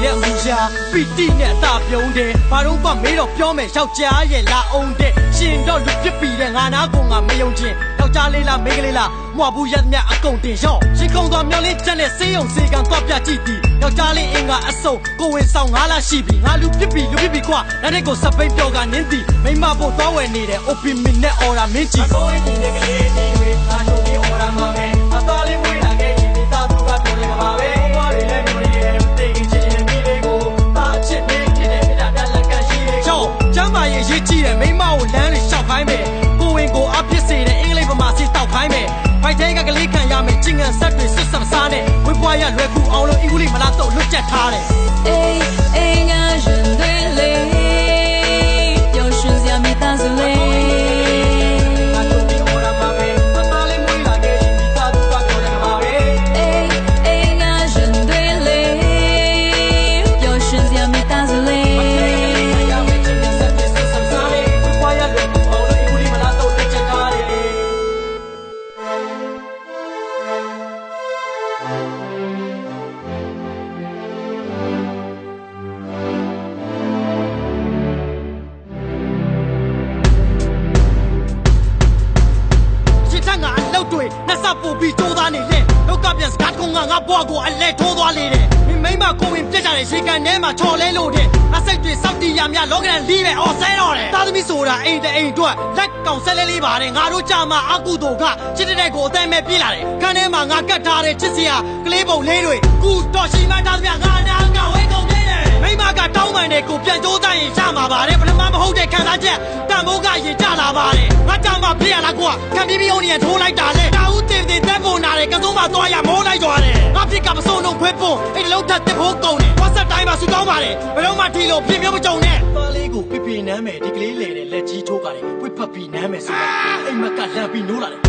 နေတဲ့မူရှာပီတိနဲ့အသာပြုံးတယ်ဘာတော့မှမေးတော့ပြောမယ်ယောက်ျားရဲ့လာအောင်တဲ့ရှင်တော့လူပြစ်ပြီးတဲ့ငါနာကိုငါမယုံချင်းယောက်ျားလေးလားမိန်းကလေးလားမွာဘူးရသမျှအကုန်တင်ရော့ရှင်ခုံသွားမျောလေးချက်နဲ့ဆေးရုံဆေးကန်တော့ပြကြည့်သည်ယောက်ျားလေးအင်္ဂါအစုံကိုဝင်ဆောင်ငါလာရှိပြီငါလူပြစ်ပြီးခွာလက်တဲ့ကိုစပိတ်ပြောကနင်းသည်မိမဖို့သွားဝယ်နေတယ် open min နဲ့ order မင်းကြီးကိုဝင်နေတဲ့ကလေးတွေငါတို့ဒီ order မှာပဲအသားလေးမွေးလာခဲ့ရင်ဒီသားသူကပြောနေမှာပဲဘွားတွေလည်းမျိုးတွေရဲ့တေးချင်းချင်းမိလေးကိုပါချစ်နေဖြစ်တဲ့ပြတာတက်လက်ကရှိလေးကိုကျမ်းမာရေးရေးကြည့်တယ်မိမကိုလမ်းလေးရှောက်ခိုင်းမယ်ကိုဝင်ကိုအဖြစ်စေတဲ့အင်္ဂလိပ်ဗမာစီတောက်ခိုင်းမယ်ဖိုက်တဲကကလေးခံရမယ်ချင်းငန်ဆက်တွေစစ်စပ်စားနဲ့ဝေးပွားရလွယ်ကူအောင်လို့အင်္ဂလိပ်မလားတော့လွတ်ကျက်ထားတယ်အေးအေးငါရင်တွေလေပျော်ရွှင်စရာမိသားစုလေးပို့ပြီးကြိုးစားနေလေလောက်ကပြန်စကားကုန်းငါဘွားကိုအလဲထိုးသွားလေတယ်မိမကိုဝင်ပြက်ကြတဲ့ရေကန်ထဲမှာချော်လဲလို့တဲ့အစိတ်တွေစောက်တီရများလောကရန်လီးပဲအော်ဆဲတော့တယ်သားသမီးဆိုတာအိမ်တအိမ်အတွက်လက်ကောင်ဆက်လဲလေးပါတယ်ငါတို့ကြမှာအကုသိုလ်ကချစ်တဲ့ကိုအသက်မဲ့ပြေးလာတယ်ခန်းထဲမှာငါကတ်ထားတဲ့ချစ်စရာကလေးပုံလေးတွေကူတော်ရှိမှသားသမီးငါနာကဝဲကုန်နေတယ်မိမကတောင်းပန်တဲ့ကိုပြန်ကြိုးစားရင်ရမှာပါတယ်ပထမမဟုတ်တဲ့ခံစားချက်တန်ဖိုးကရင်ကြလာပါတယ်ငါကြမှာပြေးရလားကွာခံပြီးပြီးအောင်နေထိုးလိုက်တာလေတာဦးတင်တက်ဖို့နာတယ်ကစုံးမသွားရမိုးလိုက်ကြွားတယ်ငါဖြစ်ကမစုံတော့ခွဲပွန်းအဲ့ဒီလုံးထက်တက်ဖို့ကုန်တယ်ဝါဆက်တိုင်းမှာဆူတောင်းပါတယ်ဘယ်တော့မှထီလို့ပြင်းမျိုးမကြုံနဲ့သားလေးကိုပြပြနမ်းမယ်ဒီကလေးလေတဲ့လက်ကြီးထိုးကြတယ်ဝှက်ဖက်ပြီးနမ်းမယ်ဆိုတော့အိမ်မက်ကလန့်ပြီးနိုးလာတယ်